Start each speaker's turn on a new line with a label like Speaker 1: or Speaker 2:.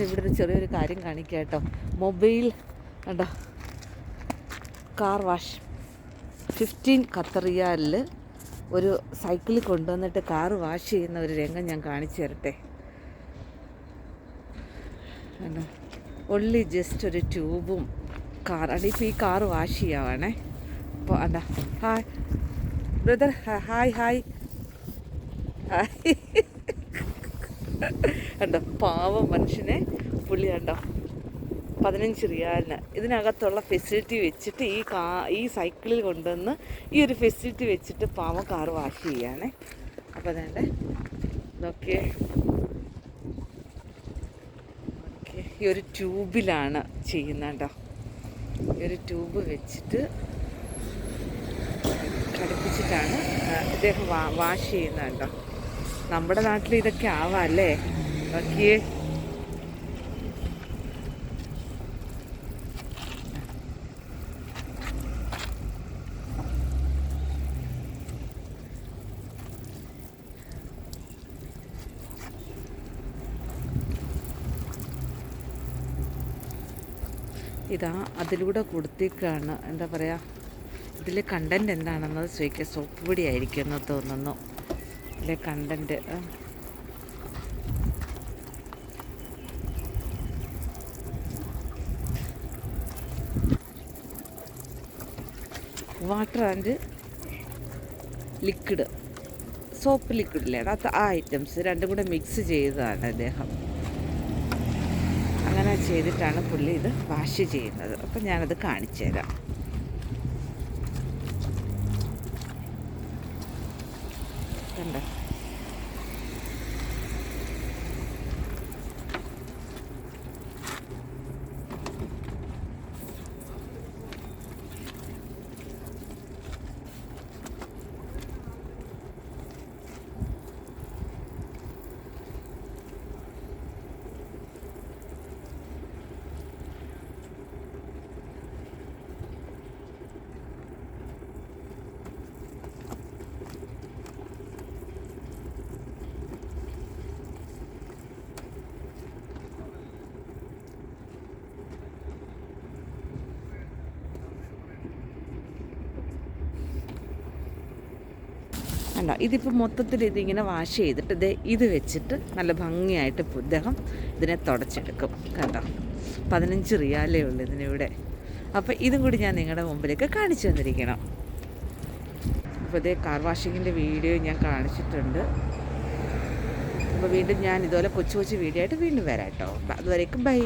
Speaker 1: ഇവിടെ ഒരു ചെറിയൊരു കാര്യം കാണിക്കാം കേട്ടോ. മൊബൈൽ കണ്ടോ, കാർ വാഷ് 15 ഖത്തർ റിയാലിൽ ഒരു സൈക്കിളിൽ കൊണ്ടുവന്നിട്ട് കാർ വാഷ് ചെയ്യുന്ന ഒരു രംഗം ഞാൻ കാണിച്ചു തരട്ടെ. കണ്ടോ, ഒള്ളി ജസ്റ്റ് ഒരു ട്യൂബും കാറാണ്. ഇപ്പോൾ ഈ കാർ വാഷ് ചെയ്യാവാണേ. അപ്പോൾ അണ്ടാ, hi brother, hi hi hi. കണ്ടോ, പാവം മനുഷ്യനെ പുള്ളി കണ്ടോ 15 റിയാലിന് ഇതിനകത്തുള്ള ഫെസിലിറ്റി വെച്ചിട്ട് ഈ സൈക്കിളിൽ കൊണ്ടുവന്ന് ഈ ഒരു ഫെസിലിറ്റി വെച്ചിട്ട് പാവം കാർ വാഷ് ചെയ്യാണ്. അപ്പോൾ അതേണ്ടേ നോക്കിയേ, ഓക്കെ, ഈ ഒരു ട്യൂബിലാണ് ചെയ്യുന്നത് കേട്ടോ. ഈ ഒരു ട്യൂബ് വെച്ചിട്ട് ഘടിപ്പിച്ചിട്ടാണ് ഇദ്ദേഹം വാഷ് ചെയ്യുന്നത് കേട്ടോ. നമ്മുടെ നാട്ടിൽ ഇതൊക്കെ ആവാം അല്ലേ? നോക്കിയേ, ഇതാ അതിലൂടെ കൊടുത്തേക്കാണ്. എന്താ പറയുക, ഇതിൽ കണ്ടൻറ്റ് എന്താണെന്നത് ചോദിക്കുക. സോപ്പ് പൊടി ആയിരിക്കും എന്ന് തോന്നുന്നു ഇതിലെ content. Water and liquid, soap ലിക്വിഡില്ലേ, അത് ആ ഐറ്റംസ് രണ്ടും കൂടെ മിക്സ് ചെയ്തതാണ് അദ്ദേഹം. അങ്ങനെ ചെയ്തിട്ടാണ് പുള്ളി ഇത് വാഷ് ചെയ്യുന്നത്. അപ്പം ഞാനത് കാണിച്ചു തരാം. കണ്ടോ, അല്ല ഇതിപ്പോൾ മൊത്തത്തിൽ ഇതിങ്ങനെ വാഷ് ചെയ്തിട്ട് ഇത് വെച്ചിട്ട് നല്ല ഭംഗിയായിട്ട് ഇദ്ദേഹം ഇതിനെ തുടച്ചെടുക്കും. കണ്ടോ, 15 റിയാലേ ഉള്ളൂ ഇതിനിവിടെ. അപ്പോൾ ഇതും കൂടി ഞാൻ നിങ്ങളുടെ മുമ്പിലേക്ക് കാണിച്ചു തന്നിരിക്കണം. അപ്പോൾ ഇതേ കാർ വാഷിങ്ങിൻ്റെ വീഡിയോ ഞാൻ കാണിച്ചിട്ടുണ്ട്. അപ്പോൾ വീണ്ടും ഞാൻ ഇതുപോലെ കൊച്ചു കൊച്ചു വീഡിയോ ആയിട്ട് വീണ്ടും വരാം കേട്ടോ. അതുവരേക്കും ബൈ.